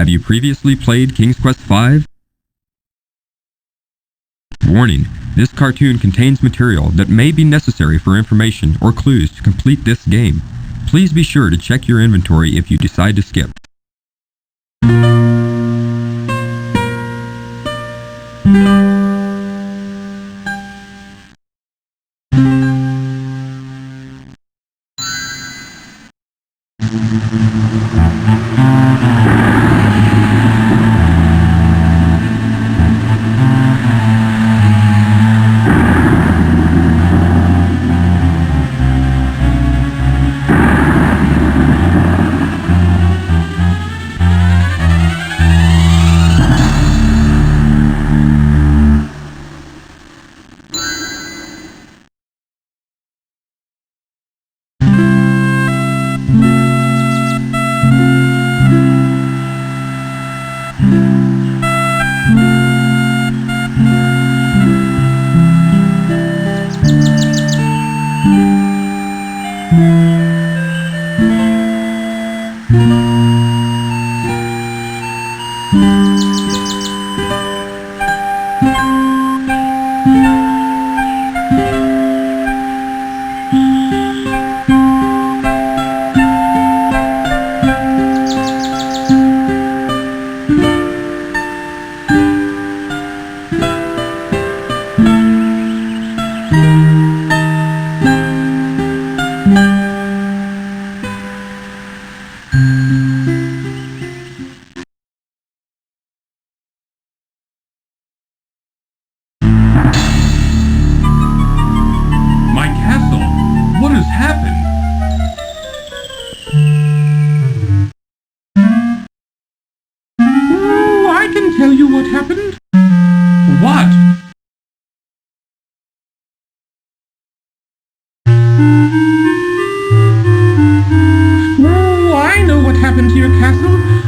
Have you previously played King's Quest V? Warning, this cartoon contains material that may be necessary for information or clues to complete this game. Please be sure to check your inventory if you decide to skip.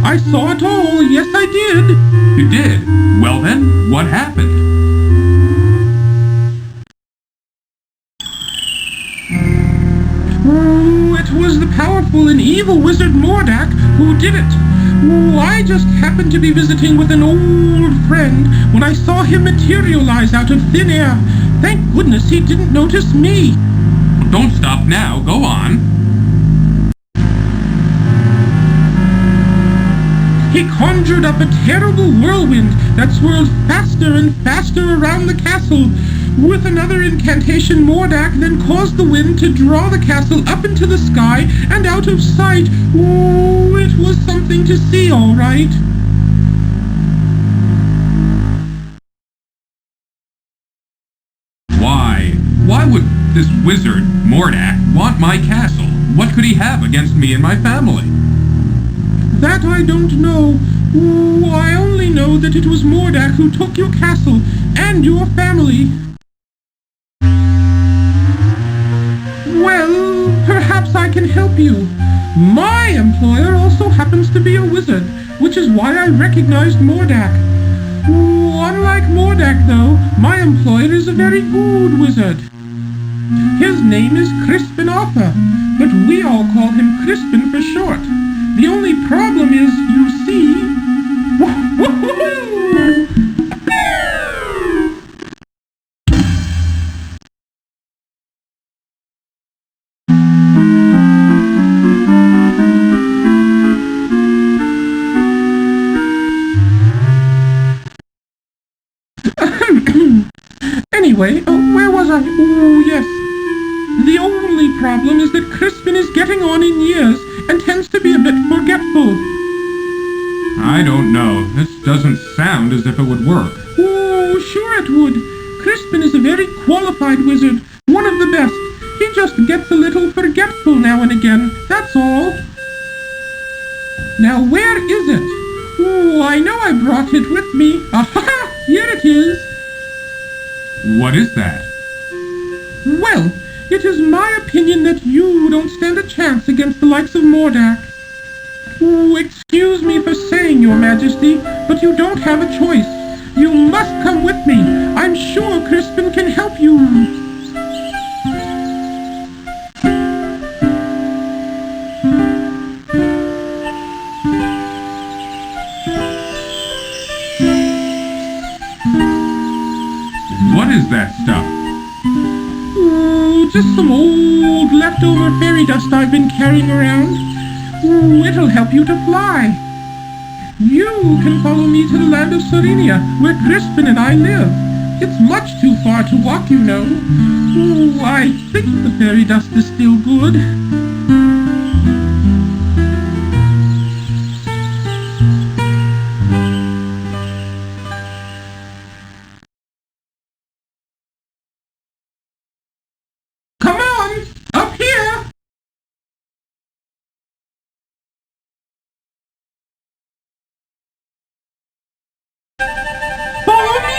I saw it all, yes I did. You did? Well then, what happened? Oh, it was the powerful and evil wizard Mordak who did it. Oh, I just happened to be visiting with an old friend when I saw him materialize out of thin air. Thank goodness he didn't notice me. Don't stop now, go on. He conjured up a terrible whirlwind that swirled faster and faster around the castle. With another incantation, Mordak then caused the wind to draw the castle up into the sky and out of sight. Oh, it was something to see, all right. Why would this wizard, Mordak, want my castle? What could he have against me and my family? That I don't know. Oh, I only know that it was Mordak who took your castle and your family. Well, perhaps I can help you. My employer also happens to be a wizard, which is why I recognized Mordak. Oh, unlike Mordak, though, my employer is a very good wizard. His name is Crispin Arthur, but we all call him Crispin for short. The only problem is, you see... Anyway, where was I? Oh, yes. The only problem is that Crispin is getting on in years and tends to be a bit forgetful. I don't know. This doesn't sound as if it would work. Oh, sure it would. Crispin is a very qualified wizard, one of the best. He just gets a little forgetful now and again, that's all. Now, where is it? Oh, I know I brought it with me. Aha! Here it is. What is that? Well, it is my opinion that you don't stand a chance against the likes of Mordak. Oh, excuse me for saying, Your Majesty, but you don't have a choice. You must come with me. I'm sure Crispin can help you. just some old leftover fairy dust I've been carrying around. Ooh, it'll help you to fly. You can follow me to the land of Serenia, where Crispin and I live. It's much too far to walk, you know. Ooh, I think the fairy dust is still good. Come on, up here! Follow me!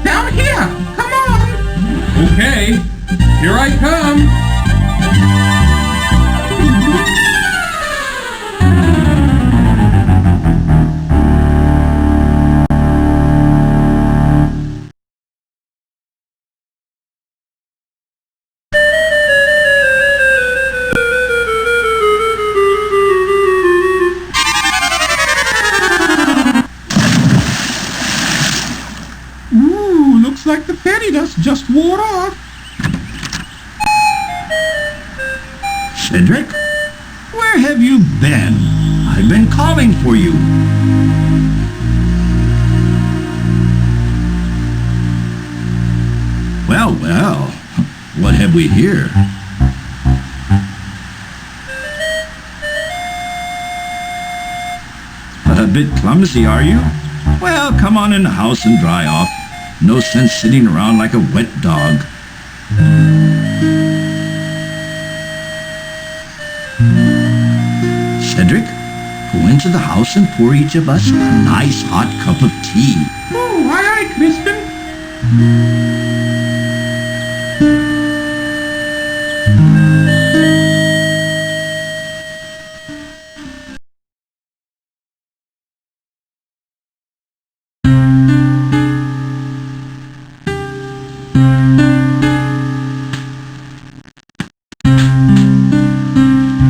Down here! Come on! Okay, here I come. Ooh, looks like the fairy dust just wore off. Cedric, where have you been? I've been calling for you. Well, well, what have we here? A bit clumsy, are you? Well, come on in the house and dry off. No sense sitting around like a wet dog. Cedric, go into the house and pour each of us a nice hot cup of tea. Oh, aye, Crispin.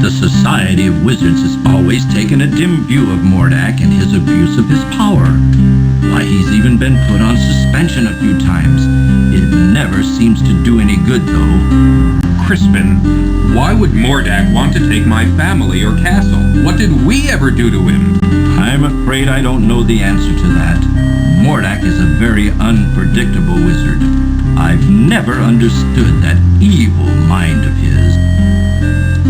The Society of Wizards has always taken a dim view of Mordak and his abuse of his power. Why, he's even been put on suspension a few times. It never seems to do any good, though. Crispin, why would Mordak want to take my family or castle? What did we ever do to him? I'm afraid I don't know the answer to that. Mordak is a very unpredictable wizard. I've never understood that evil mind of his.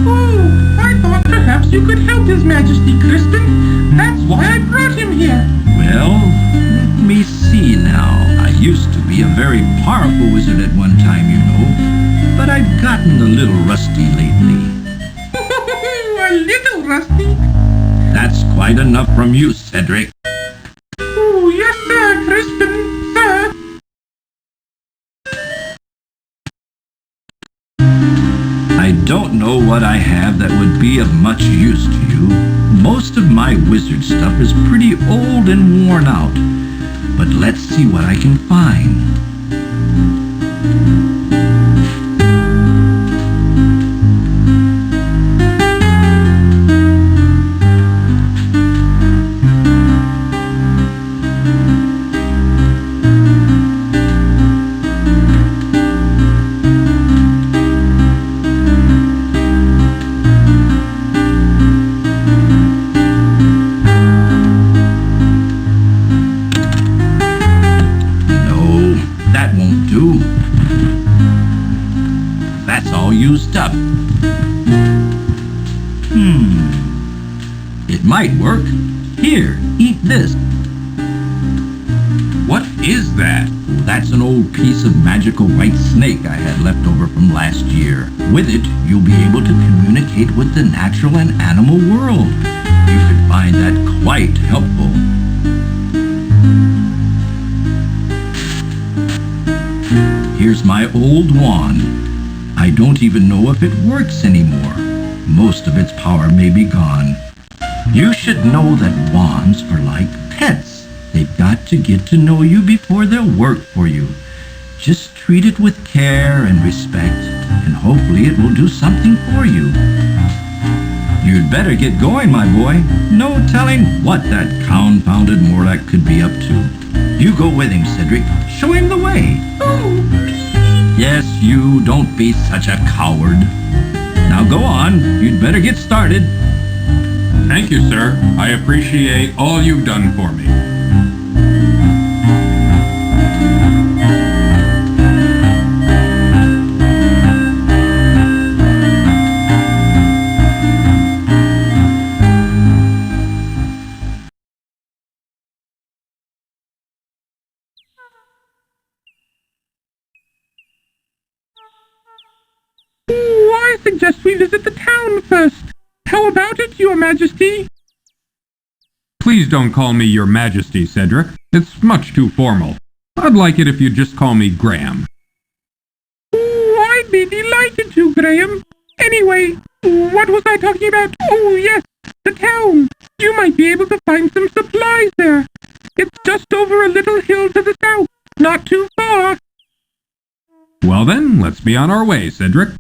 Oh, I thought perhaps you could help His Majesty, Crispin. That's why I brought him here. Well, let me see now. I used to be a very powerful wizard at one time, you know, but I've gotten a little rusty lately. A little rusty. That's quite enough from you, Cedric. Oh, yes, sir, Crispin, sir. I don't know what I have that would be of much use to you. Most of my wizard stuff is pretty old and worn out. But let's see what I can find. Used up. It might work. Here, eat this. What is that? That's an old piece of magical white snake I had left over from last year. With it, you'll be able to communicate with the natural and animal world. You should find that quite helpful. Here's my old wand. I don't even know if it works anymore. Most of its power may be gone. You should know that wands are like pets. They've got to get to know you before they'll work for you. Just treat it with care and respect, and hopefully it will do something for you. You'd better get going, my boy. No telling what that confounded Morlock could be up to. You go with him, Cedric. Show him the way. Oh, Yes, you. Don't be such a coward. Now go on. You'd better get started. Thank you, sir. I appreciate all you've done for me. I suggest we visit the town first. How about it, Your Majesty? Please don't call me Your Majesty, Cedric. It's much too formal. I'd like it if you'd just call me Graham. I'd be delighted to, Graham. Anyway, what was I talking about? Oh, yes, the town. You might be able to find some supplies there. It's just over a little hill to the south. Not too far. Well then, let's be on our way, Cedric.